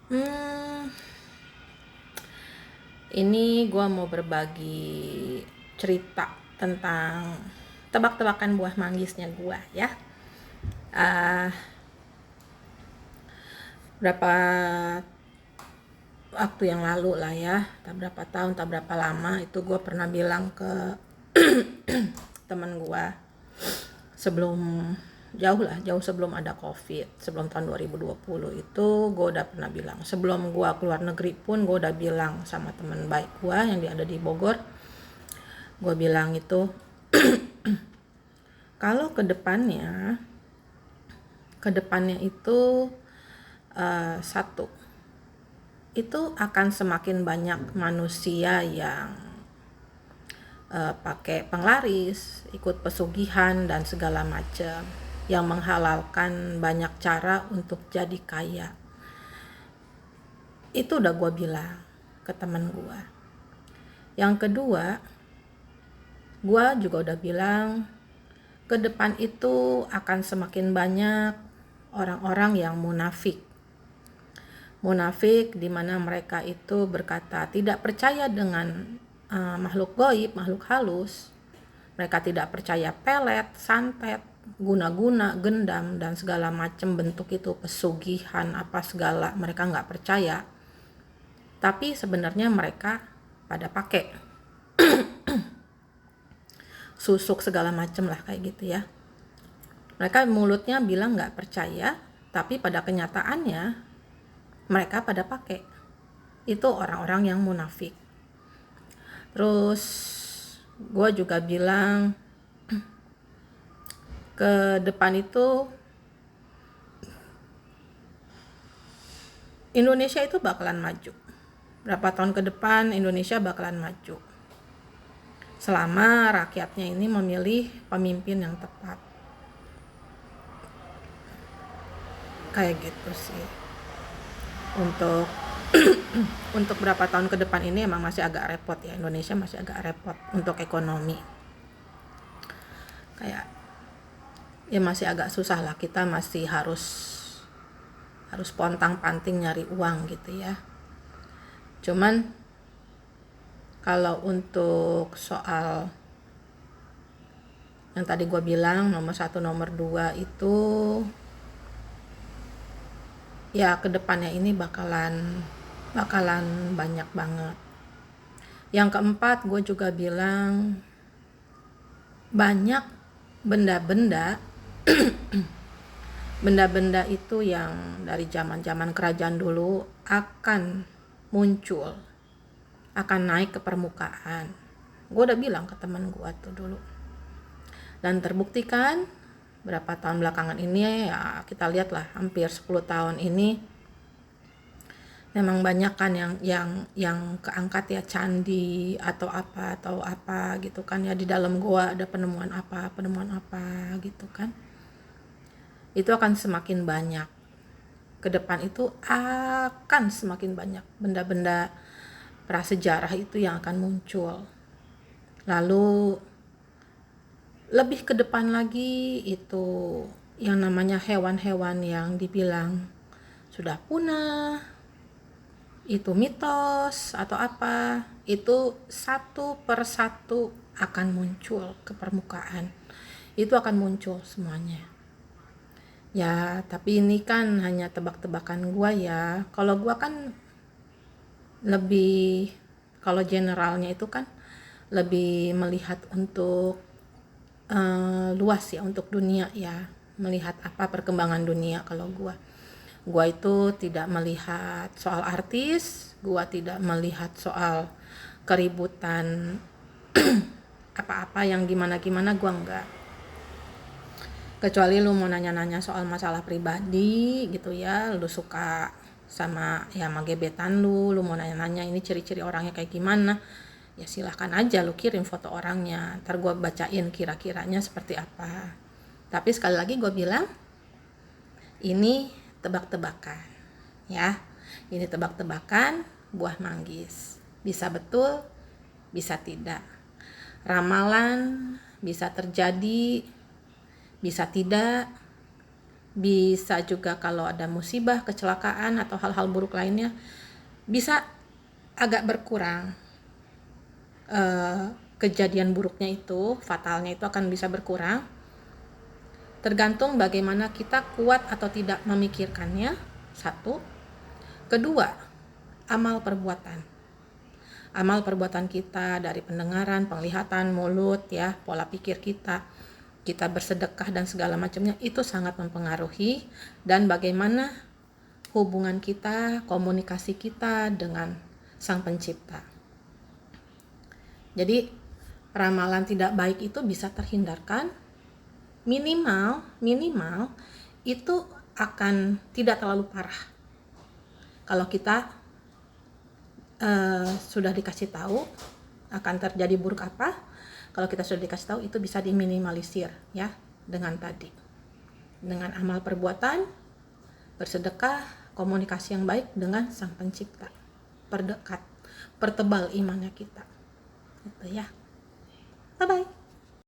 Hmm, ini gue mau berbagi cerita tentang tebak-tebakan buah manggisnya gue ya. Ah, Berapa waktu yang lalu lah ya, tak berapa tahun, tak berapa lama itu gue pernah bilang ke teman gue sebelum jauh sebelum ada COVID, sebelum tahun 2020 itu gue udah pernah bilang, sebelum gue keluar negeri pun gue udah bilang sama teman baik gue yang ada di Bogor. Gue bilang itu, kalau kedepannya itu satu, itu akan semakin banyak manusia yang pakai penglaris, ikut pesugihan dan segala macam, yang menghalalkan banyak cara untuk jadi kaya. Itu udah gue bilang ke temen gue. Yang kedua, gue juga udah bilang ke depan itu akan semakin banyak orang-orang yang munafik. Munafik di mana mereka itu berkata tidak percaya dengan makhluk gaib, makhluk halus. Mereka tidak percaya pelet, santet, guna-guna, gendam, dan segala macam bentuk itu, pesugihan, apa segala. Mereka nggak percaya. Tapi sebenarnya mereka pada pakai susuk segala macam lah kayak gitu ya. Mereka mulutnya bilang nggak percaya, tapi pada kenyataannya mereka pada pakai. Itu orang-orang yang munafik. Terus gue juga bilang ke depan itu Indonesia itu bakalan maju. Berapa tahun ke depan Indonesia bakalan maju. Selama rakyatnya ini memilih pemimpin yang tepat. Kayak gitu sih. Untuk untuk berapa tahun ke depan ini emang masih agak repot ya. Indonesia masih agak repot untuk ekonomi. Kayak ya masih agak susah lah, kita masih harus pontang-panting nyari uang gitu ya. Cuman kalau untuk soal yang tadi gue bilang nomor 1, nomor 2 itu ya kedepannya ini bakalan banyak banget. Yang keempat, gue juga bilang banyak benda-benda itu yang dari zaman kerajaan dulu akan muncul, akan naik ke permukaan. Gue udah bilang ke teman gue tuh dulu, dan terbuktikan berapa tahun belakangan ini ya, kita lihatlah hampir 10 tahun ini memang banyak kan yang keangkat ya, candi atau apa gitu kan ya, di dalam gua ada penemuan apa gitu kan. Itu akan semakin banyak ke depan, itu akan semakin banyak benda-benda prasejarah itu yang akan muncul. Lalu lebih ke depan lagi itu yang namanya hewan-hewan yang dibilang sudah punah, itu mitos atau apa, itu satu persatu akan muncul ke permukaan. Itu akan muncul semuanya. Ya, tapi ini kan hanya tebak-tebakan gua ya. Kalau gua kan lebih, kalau generalnya itu kan lebih melihat untuk luas ya, untuk dunia ya, melihat apa perkembangan dunia. Kalau gua itu tidak melihat soal artis, gua tidak melihat soal keributan apa-apa yang gimana-gimana, gua enggak. Kecuali lu mau nanya-nanya soal masalah pribadi gitu ya, lu suka sama ya sama gebetan lu mau nanya-nanya ini ciri-ciri orangnya kayak gimana, ya silahkan aja lu kirim foto orangnya, ntar gue bacain kira-kiranya seperti apa. Tapi sekali lagi gue bilang, ini tebak-tebakan ya, ini tebak-tebakan buah manggis. Bisa betul, bisa tidak. Ramalan bisa terjadi, bisa tidak. bisa juga kalau ada musibah, kecelakaan atau hal-hal buruk lainnya bisa agak berkurang. Kejadian buruknya itu, fatalnya itu akan bisa berkurang, tergantung bagaimana kita kuat atau tidak memikirkannya. Satu. Kedua, amal perbuatan. Amal perbuatan kita dari pendengaran, penglihatan, mulut, ya, pola pikir kita bersedekah dan segala macamnya itu sangat mempengaruhi, dan bagaimana hubungan kita, komunikasi kita dengan Sang Pencipta. Jadi ramalan tidak baik itu bisa terhindarkan, minimal itu akan tidak terlalu parah. Kalau kita sudah dikasih tahu akan terjadi buruk apa, kalau kita sudah dikasih tahu itu bisa diminimalisir, ya, dengan amal perbuatan, bersedekah, komunikasi yang baik dengan Sang Pencipta, pertebal imannya kita, gitu ya. Bye bye.